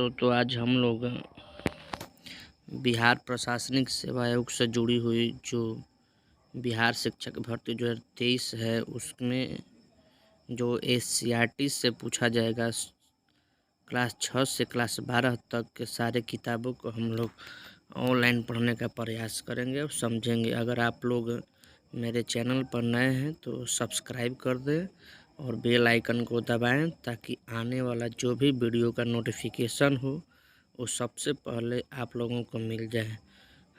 दोस्तों, तो आज हम लोग बिहार प्रशासनिक सेवा आयोग से जुड़ी हुई जो बिहार शिक्षक भर्ती 2023 है उसमें जो एससीईआरटी से पूछा जाएगा क्लास 6 से क्लास 12 तक के सारे किताबों को हम लोग ऑनलाइन पढ़ने का प्रयास करेंगे और समझेंगे। अगर आप लोग मेरे चैनल पर नए हैं तो सब्सक्राइब कर दें और बेल आइकन को दबाएं ताकि आने वाला जो भी वीडियो का नोटिफिकेशन हो वो सबसे पहले आप लोगों को मिल जाए।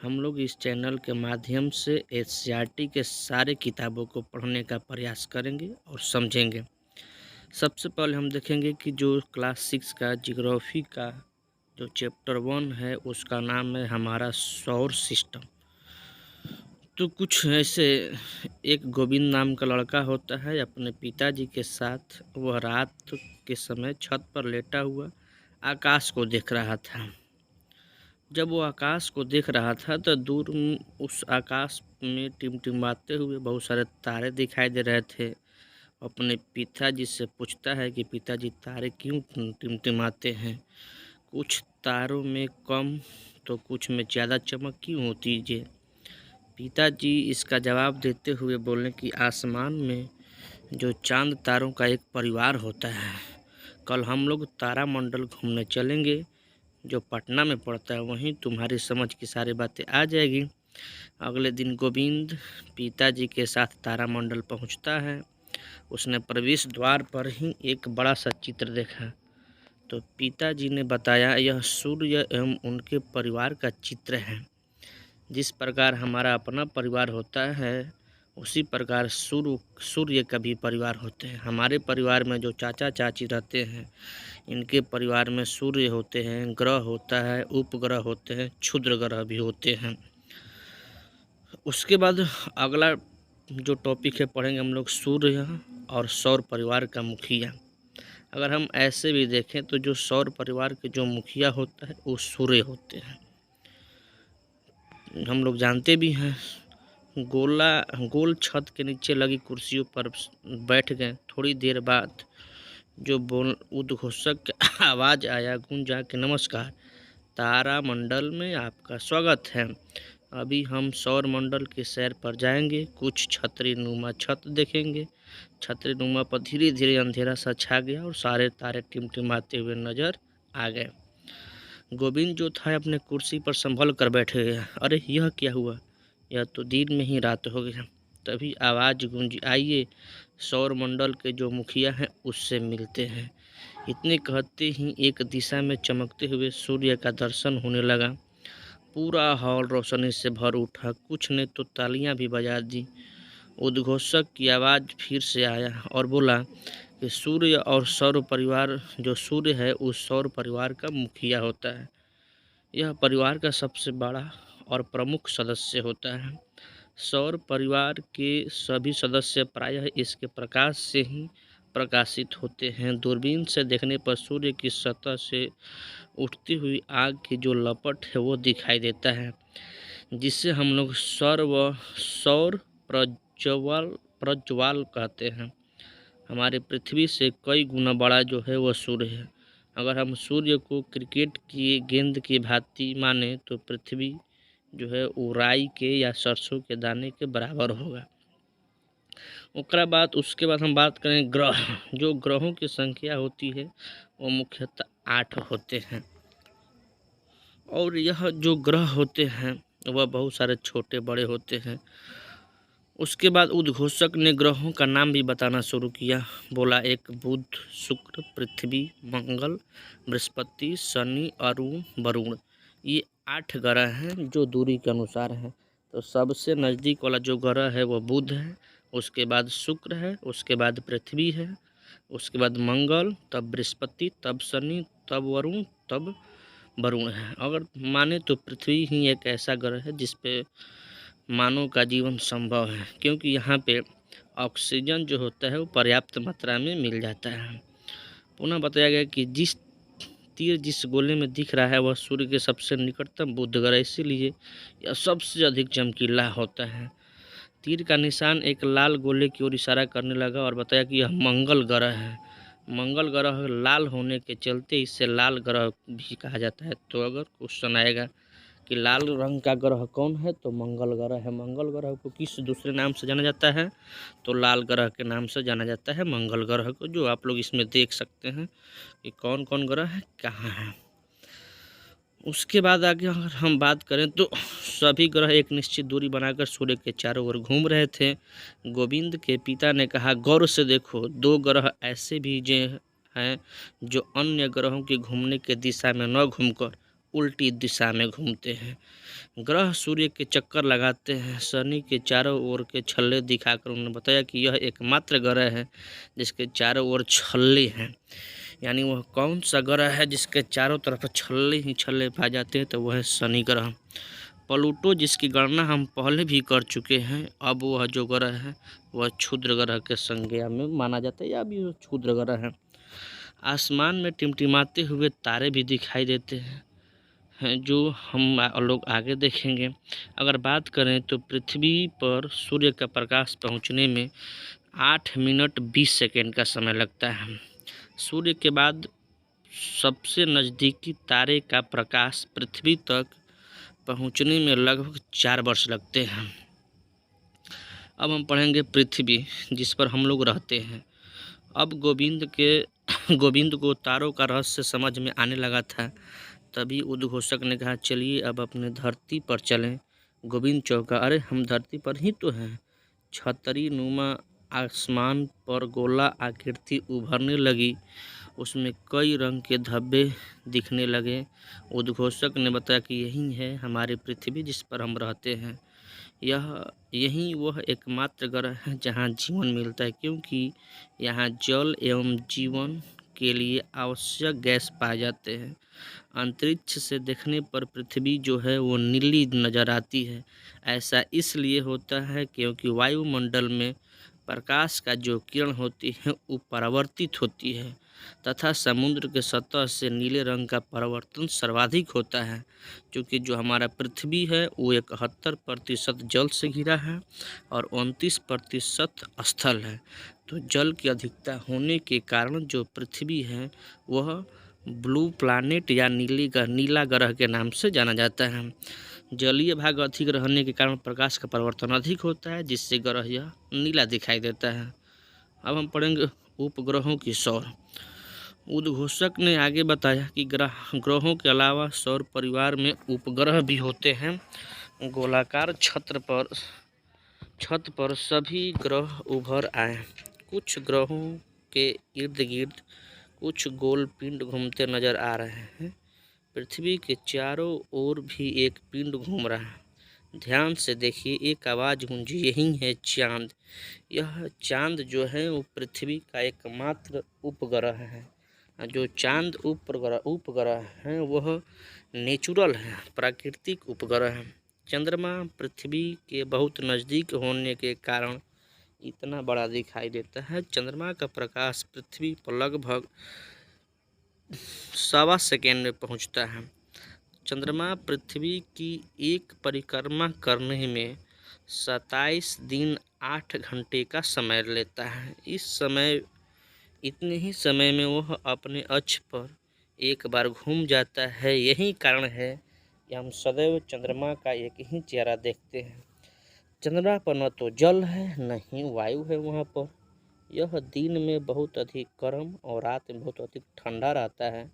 हम लोग इस चैनल के माध्यम से एससीईआरटी के सारे किताबों को पढ़ने का प्रयास करेंगे और समझेंगे। सबसे पहले हम देखेंगे कि जो क्लास 6 का जियोग्राफी का जो चैप्टर 1 है उसका नाम है हमारा सौर सिस्टम। तो कुछ ऐसे एक गोविंद नाम का लड़का होता है, अपने पिताजी के साथ वह रात के समय छत पर लेटा हुआ आकाश को देख रहा था। जब वो आकाश को देख रहा था तो दूर उस आकाश में टिमटिमाते हुए बहुत सारे तारे दिखाई दे रहे थे। अपने पिताजी से पूछता है कि पिताजी तारे क्यों टिमटिमाते हैं, कुछ तारों में कम तो कुछ में ज़्यादा चमक क्यों होती है। पिताजी इसका जवाब देते हुए बोले कि आसमान में जो चांद तारों का एक परिवार होता है, कल हम लोग तारामंडल घूमने चलेंगे जो पटना में पड़ता है, वहीं तुम्हारी समझ की सारी बातें आ जाएगी। अगले दिन गोविंद पिताजी के साथ तारामंडल पहुंचता है। उसने प्रवेश द्वार पर ही एक बड़ा सा चित्र देखा तो पिताजी ने बताया यह सूर्य एवं उनके परिवार का चित्र है। जिस प्रकार हमारा अपना परिवार होता है उसी प्रकार सूर्य का भी परिवार होते हैं। हमारे परिवार में जो चाचा चाची रहते हैं इनके परिवार में सूर्य होते हैं, ग्रह होता है, उपग्रह होते हैं, क्षुद्र ग्रह भी होते हैं। उसके बाद अगला जो टॉपिक है पढ़ेंगे हम लोग सूर्य और सौर परिवार का मुखिया। अगर हम ऐसे भी देखें तो जो सौर परिवार के जो मुखिया होता है वो सूर्य होते हैं। हम लोग जानते भी हैं, गोल छत के नीचे लगी कुर्सियों पर बैठ गए। थोड़ी देर बाद जो उद्घोषक का आवाज़ आया, गूंजा कि नमस्कार, तारामंडल में आपका स्वागत है। अभी हम सौर मंडल के सैर पर जाएंगे, कुछ छतरी नुमा छत देखेंगे। छतरी नुमा पर धीरे धीरे अंधेरा सा छा गया और सारे तारे टिमटिमाते हुए नजर आ गए। गोविंद जो था अपने कुर्सी पर संभल कर बैठे गया। अरे यह क्या हुआ, यह तो दिन में ही रात हो गया। तभी आवाज़ गूंजी, आइए सौर मंडल के जो मुखिया हैं उससे मिलते हैं। इतने कहते ही एक दिशा में चमकते हुए सूर्य का दर्शन होने लगा। पूरा हॉल रोशनी से भर उठा, कुछ ने तो तालियां भी बजा दी। उद्घोषक की आवाज़ फिर से आया और बोला कि सूर्य और सौर परिवार, जो सूर्य है उस सौर परिवार का मुखिया होता है। यह परिवार का सबसे बड़ा और प्रमुख सदस्य होता है। सौर परिवार के सभी सदस्य प्रायः इसके प्रकाश से ही प्रकाशित होते हैं। दूरबीन से देखने पर सूर्य की सतह से उठती हुई आग की जो लपट है वो दिखाई देता है, जिसे हम लोग सौर प्रज्वाल कहते हैं। हमारे पृथ्वी से कई गुना बड़ा जो है वह सूर्य है। अगर हम सूर्य को क्रिकेट की गेंद की भांति माने तो पृथ्वी जो है वो राई के या सरसों के दाने के बराबर होगा। उसके बाद हम बात करें ग्रह। जो ग्रहों की संख्या होती है वो मुख्यतः 8 होते हैं और यह जो ग्रह होते हैं वह बहुत सारे छोटे बड़े होते हैं। उसके बाद उद्घोषक ने ग्रहों का नाम भी बताना शुरू किया। बोला, एक बुध, शुक्र, पृथ्वी, मंगल, बृहस्पति, शनि, अरुण, वरुण। ये 8 ग्रह हैं जो दूरी के अनुसार हैं। तो सबसे नज़दीक वाला जो ग्रह है वह बुध है, उसके बाद शुक्र है, उसके बाद पृथ्वी है, उसके बाद मंगल, तब बृहस्पति, तब शनि, तब वरुण, तब वरुण है। अगर माने तो पृथ्वी ही एक ऐसा ग्रह है जिस पे मानव का जीवन संभव है, क्योंकि यहाँ पे ऑक्सीजन जो होता है वो पर्याप्त मात्रा में मिल जाता है। पुनः बताया गया कि जिस तीर जिस गोले में दिख रहा है वह सूर्य के सबसे निकटतम बुध ग्रह, इसीलिए यह सबसे अधिक चमकीला होता है। तीर का निशान एक लाल गोले की ओर इशारा करने लगा और बताया कि यह मंगल ग्रह है। मंगल ग्रह लाल होने के चलते इसे लाल ग्रह भी कहा जाता है। तो अगर क्वेश्चन आएगा कि लाल रंग का ग्रह कौन है, तो मंगल ग्रह है। मंगल ग्रह को किस दूसरे नाम से जाना जाता है, तो लाल ग्रह के नाम से जाना जाता है मंगल ग्रह को, जो आप लोग इसमें देख सकते हैं कि कौन कौन ग्रह है, कहाँ है। उसके बाद आगे अगर हम बात करें तो सभी ग्रह एक निश्चित दूरी बनाकर सूर्य के चारों ओर घूम रहे थे। गोविंद के पिता ने कहा, गौर से देखो, 2 ग्रह ऐसे भी जो हैं जो अन्य ग्रहों के घूमने के दिशा में न घूमकर उल्टी दिशा में घूमते हैं। ग्रह सूर्य के चक्कर लगाते हैं। शनि के चारों ओर के छल्ले दिखाकर उन्होंने बताया कि यह एकमात्र ग्रह है जिसके चारों ओर छल्ले हैं। यानी वह कौन सा ग्रह है जिसके चारों तरफ छल्ले ही छल्ले पाए जाते हैं, तो वह है शनि ग्रह। प्लूटो, जिसकी गणना हम पहले भी कर चुके हैं, अब वह जो ग्रह है वह क्षुद्र ग्रह के संज्ञा में माना जाता है, या भी वह क्षुद्र ग्रह है। आसमान में टिमटिमाते हुए तारे भी दिखाई देते हैं, जो हम लोग आगे देखेंगे। अगर बात करें तो पृथ्वी पर सूर्य का प्रकाश पहुंचने में 8 मिनट 20 सेकेंड का समय लगता है। सूर्य के बाद सबसे नज़दीकी तारे का प्रकाश पृथ्वी तक पहुंचने में लगभग 4 वर्ष लगते हैं। अब हम पढ़ेंगे पृथ्वी, जिस पर हम लोग रहते हैं। अब गोविंद को तारों का रहस्य समझ में आने लगा था। तभी उद्घोषक ने कहा, चलिए अब अपने धरती पर चलें। गोविंद चौंका, अरे हम धरती पर ही तो हैं। छतरी नुमा आसमान पर गोला आकृति उभरने लगी, उसमें कई रंग के धब्बे दिखने लगे। उद्घोषक ने बताया कि यही है हमारी पृथ्वी जिस पर हम रहते हैं। यही वह एकमात्र ग्रह है जहाँ जीवन मिलता है, क्योंकि यहाँ जल एवं जीवन के लिए आवश्यक गैस पाए जाते हैं। अंतरिक्ष से देखने पर पृथ्वी जो है वो नीली नज़र आती है। ऐसा इसलिए होता है क्योंकि वायुमंडल में प्रकाश का जो किरण होती है वो परावर्तित होती है, तथा समुद्र के सतह से नीले रंग का परावर्तन सर्वाधिक होता है। क्योंकि जो हमारा पृथ्वी है वो 71% जल से घिरा है और 29% स्थल है। तो जल की अधिकता होने के कारण जो पृथ्वी है वह ब्लू प्लैनेट या नीला ग्रह के नाम से जाना जाता है। जलीय भाग अधिक रहने के कारण प्रकाश का परावर्तन अधिक होता है, जिससे ग्रह यह नीला दिखाई देता है। अब हम पढ़ेंगे उपग्रहों की सौर। उद्घोषक ने आगे बताया कि ग्रहों के अलावा सौर परिवार में उपग्रह भी होते हैं। गोलाकार छत पर सभी ग्रह उभर आए। कुछ ग्रहों के इर्द गिर्द कुछ गोल पिंड घूमते नजर आ रहे हैं। पृथ्वी के चारों ओर भी एक पिंड घूम रहा है। ध्यान से देखिए, एक आवाज़ गूंजी, यही है चांद। यह चांद जो है वो पृथ्वी का एकमात्र उपग्रह है। जो चांद उपग्रह हैं वह नेचुरल है, प्राकृतिक उपग्रह है। चंद्रमा पृथ्वी के बहुत नज़दीक होने के कारण इतना बड़ा दिखाई देता है। चंद्रमा का प्रकाश पृथ्वी पर लगभग 1.25 सेकेंड में पहुंचता है। चंद्रमा पृथ्वी की एक परिक्रमा करने में 27 दिन 8 घंटे का समय लेता है। इतने ही समय में वह अपने अक्ष पर एक बार घूम जाता है। यही कारण है कि हम सदैव चंद्रमा का एक ही चेहरा देखते हैं। चंद्रमा पर न तो जल है न ही वायु है वहाँ पर। यह दिन में बहुत अधिक गर्म और रात में बहुत अधिक ठंडा रहता है।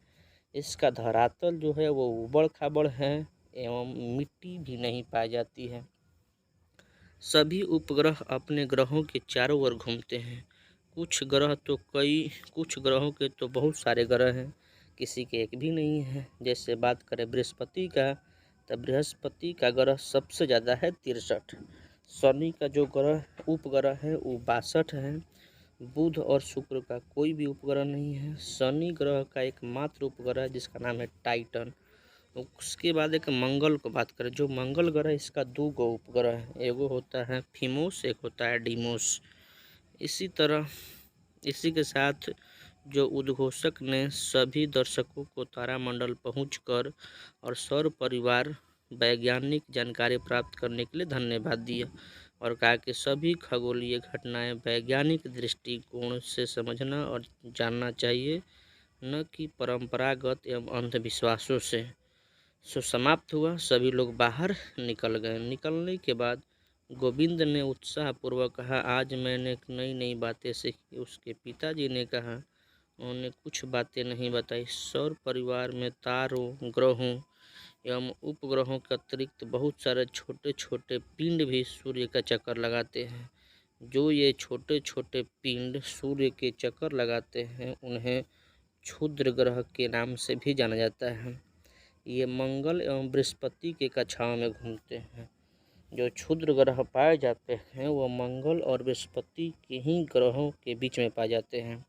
इसका धरातल जो है वो उबड़ खाबड़ है एवं मिट्टी भी नहीं पाई जाती है। सभी उपग्रह अपने ग्रहों के चारों ओर घूमते हैं। कुछ ग्रहों के तो बहुत सारे ग्रह हैं, किसी के एक भी नहीं है। जैसे बात करें बृहस्पति का, तो बृहस्पति का ग्रह सबसे ज़्यादा है 63। शनि का जो उपग्रह है वो 62 है। बुध और शुक्र का कोई भी उपग्रह नहीं है। शनि ग्रह का एकमात्र उपग्रह है जिसका नाम है टाइटन। उसके बाद एक मंगल को बात करें, जो मंगल ग्रह इसका 2 गो उपग्रह है, एगो होता है फीमोस, एक होता है डीमोस। इसी के साथ जो उद्घोषक ने सभी दर्शकों को तारामंडल पहुंचकर और सौर परिवार वैज्ञानिक जानकारी प्राप्त करने के लिए धन्यवाद दिया। और कहा कि सभी खगोलीय घटनाएं वैज्ञानिक दृष्टिकोण से समझना और जानना चाहिए, न कि परंपरागत एवं अंधविश्वासों से। समाप्त हुआ, सभी लोग बाहर निकल गए। निकलने के बाद गोविंद ने उत्साहपूर्वक कहा, आज मैंने नई नई बातें सीखी। उसके पिताजी ने कहा, उन्होंने कुछ बातें नहीं बताई। सौर परिवार में तारों, ग्रहों एवं उपग्रहों के अतिरिक्त बहुत सारे छोटे छोटे पिंड भी सूर्य का चक्कर लगाते हैं। जो ये छोटे छोटे पिंड सूर्य के चक्कर लगाते हैं, उन्हें क्षुद्र ग्रह के नाम से भी जाना जाता है। ये मंगल एवं बृहस्पति के कक्षाओं में घूमते हैं। जो क्षुद्र ग्रह पाए जाते हैं वह मंगल और बृहस्पति के ही ग्रहों के बीच में पाए जाते हैं।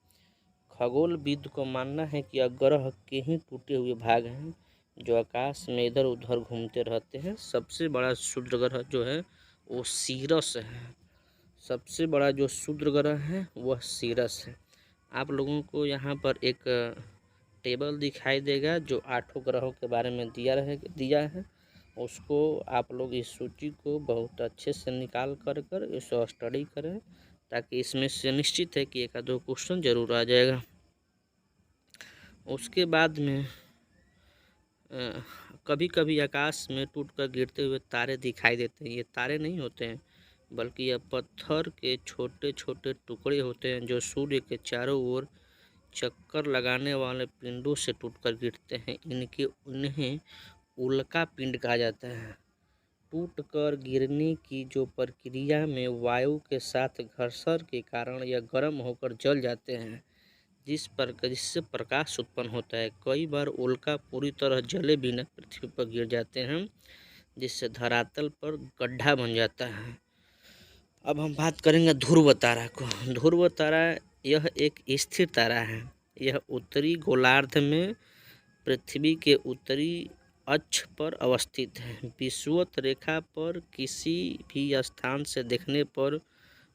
खगोलविद को मानना है कि यह ग्रह के ही टूटे हुए भाग हैं जो आकाश में इधर उधर घूमते रहते हैं। सबसे बड़ा क्षुद्र ग्रह जो है वो सीरस है। सबसे बड़ा जो क्षुद्र ग्रह है वह सीरस है। आप लोगों को यहाँ पर एक टेबल दिखाई देगा जो 8 ग्रहों के बारे में दिया है। उसको आप लोग इस सूची को बहुत अच्छे से निकाल कर इसको स्टडी करें, ताकि इसमें से निश्चित है कि एक आधो क्वेश्चन जरूर आ जाएगा। उसके बाद में कभी कभी आकाश में टूटकर गिरते हुए तारे दिखाई देते हैं। ये तारे नहीं होते हैं, बल्कि यह पत्थर के छोटे छोटे टुकड़े होते हैं जो सूर्य के चारों ओर चक्कर लगाने वाले पिंडों से टूटकर गिरते हैं। इन्हें उल्का पिंड कहा जाता है। टूटकर गिरने की जो प्रक्रिया में वायु के साथ घर्षण के कारण यह गर्म होकर जल जाते हैं, जिससे प्रकाश उत्पन्न होता है। कई बार उल्का पूरी तरह जले बिना पृथ्वी पर गिर जाते हैं, जिससे धरातल पर गड्ढा बन जाता है। अब हम बात करेंगे ध्रुव तारा को। ध्रुव तारा यह एक स्थिर तारा है। यह उत्तरी गोलार्ध में पृथ्वी के उत्तरी अक्ष पर अवस्थित है। विषुवत रेखा पर किसी भी स्थान से देखने पर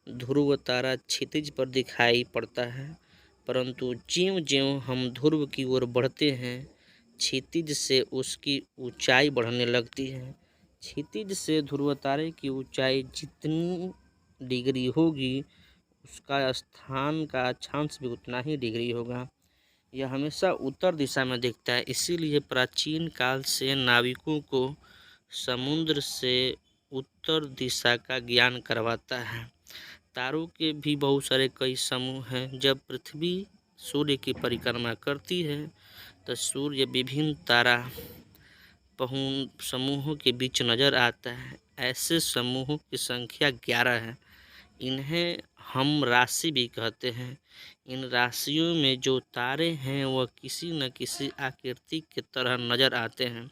ध्रुव तारा क्षितिज पर दिखाई पड़ता है, परंतु ज्यों-ज्यों हम ध्रुव की ओर बढ़ते हैं, क्षितिज से उसकी ऊंचाई बढ़ने लगती है। क्षितिज से ध्रुव तारे की ऊंचाई जितनी डिग्री होगी, उसका स्थान का अक्षांश भी उतना ही डिग्री होगा। यह हमेशा उत्तर दिशा में दिखता है। इसीलिए प्राचीन काल से नाविकों को समुद्र से उत्तर दिशा का ज्ञान करवाता है। तारों के भी बहुत सारे कई समूह हैं। जब पृथ्वी सूर्य की परिक्रमा करती है तो सूर्य विभिन्न तारा समूहों के बीच नजर आता है। ऐसे समूहों की संख्या 11 है। इन्हें हम राशि भी कहते हैं। इन राशियों में जो तारे हैं वह किसी न किसी आकृति की तरह नजर आते हैं।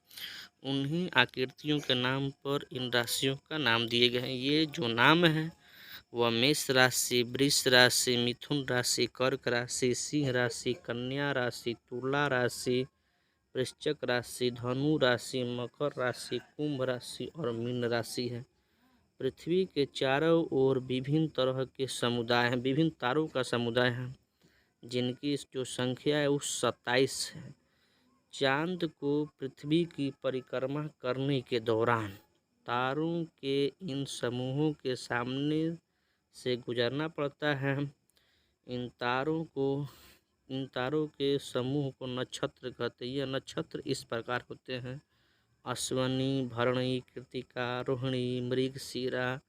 उन्हीं आकृतियों के नाम पर इन राशियों का नाम दिए गए हैं। ये जो नाम है वह मेष राशि, वृष राशि, मिथुन राशि, कर्क राशि, सिंह राशि, कन्या राशि, तुला राशि, वृश्चिक राशि, धनु राशि, मकर राशि, कुंभ राशि और मीन राशि है। पृथ्वी के चारों ओर विभिन्न तरह के समुदाय हैं, विभिन्न तारों का समुदाय है, जिनकी जो संख्या है वो 27 है। चांद को पृथ्वी की परिक्रमा करने के दौरान तारों के इन समूहों के सामने से गुजरना पड़ता है। इन तारों के समूह को नक्षत्र कहते हैं। यह नक्षत्र इस प्रकार होते हैं: अश्वनी, भरणी, कृत्तिका, रोहिणी, मृगशिरा,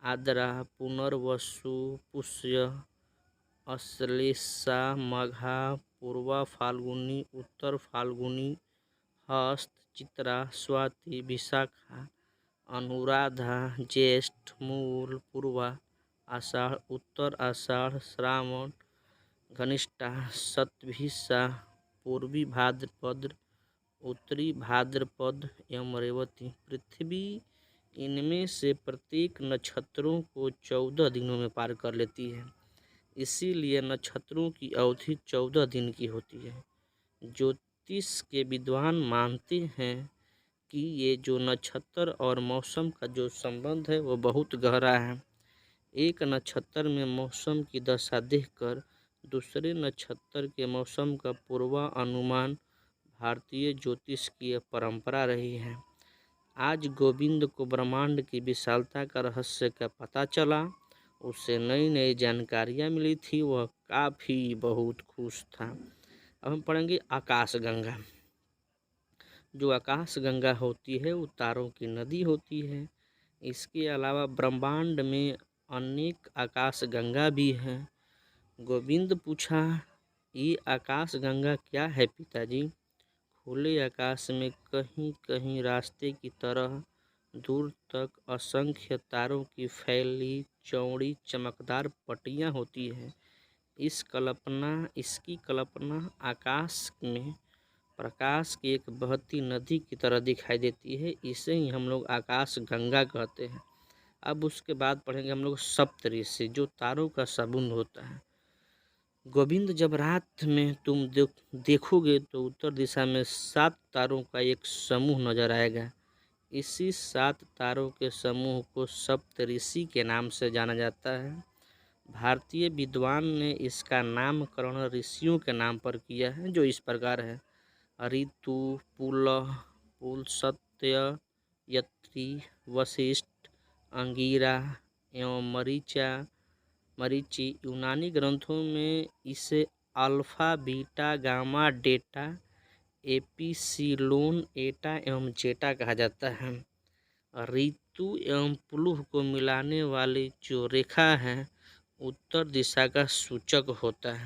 आद्रा, पुनर्वसु, पुष्य, अश्लेषा, मघा, पूर्वा फाल्गुनी, उत्तर फाल्गुनी, हस्त, चित्रा, स्वाति, विशाखा, अनुराधा, ज्येष्ठ, मूल, पूर्वा, आषाढ़, उत्तर आषाढ़, श्रावण, घनिष्ठा, शतभिषा, पूर्वी भाद्रपद, उत्तरी भाद्रपद एवं रेवती। पृथ्वी इनमें से प्रत्येक नक्षत्रों को 14 दिनों में पार कर लेती है। इसीलिए नक्षत्रों की अवधि 14 दिन की होती है। ज्योतिष के विद्वान मानते हैं कि ये जो नक्षत्र और मौसम का जो संबंध है वो बहुत गहरा है। एक नक्षत्र में मौसम की दशा देखकर दूसरे नक्षत्र के मौसम का पूर्वानुमान भारतीय ज्योतिष की परंपरा रही है। आज गोविंद को ब्रह्मांड की विशालता का रहस्य का पता चला। उसे नई नई जानकारियाँ मिली थी। वह काफ़ी बहुत खुश था। अब हम पढ़ेंगे आकाशगंगा। जो आकाशगंगा होती है वो तारों की नदी होती है। इसके अलावा ब्रह्मांड में अनेक आकाशगंगा भी हैं। गोविंद पूछा, ये आकाशगंगा क्या है पिताजी? खुले आकाश में कहीं कहीं रास्ते की तरह दूर तक असंख्य तारों की फैली चौड़ी चमकदार पट्टियाँ होती हैं। इसकी कल्पना आकाश में प्रकाश की एक बहती नदी की तरह दिखाई देती है। इसे ही हम लोग आकाश गंगा कहते हैं। अब उसके बाद पढ़ेंगे हम लोग सप्तऋषि, जो तारों का समूह होता है। गोविंद, जब रात में तुम देखोगे तो उत्तर दिशा में 7 तारों का एक समूह नजर आएगा। इसी 7 तारों के समूह को सप्तऋषि के नाम से जाना जाता है। भारतीय विद्वान ने इसका नामकरण ऋषियों के नाम पर किया है, जो इस प्रकार है: ऋतु, पुलह, पुलस्त्य, यत्री, वशिष्ठ, अंगिरा एवं मरीचि। यूनानी ग्रंथों में इसे alpha, beta, gamma, data, epsilon, एटा एवं जेटा कहा जाता है। ऋतु एवं पुलह को मिलाने वाली जो रेखा है उत्तर दिशा का सूचक होता है।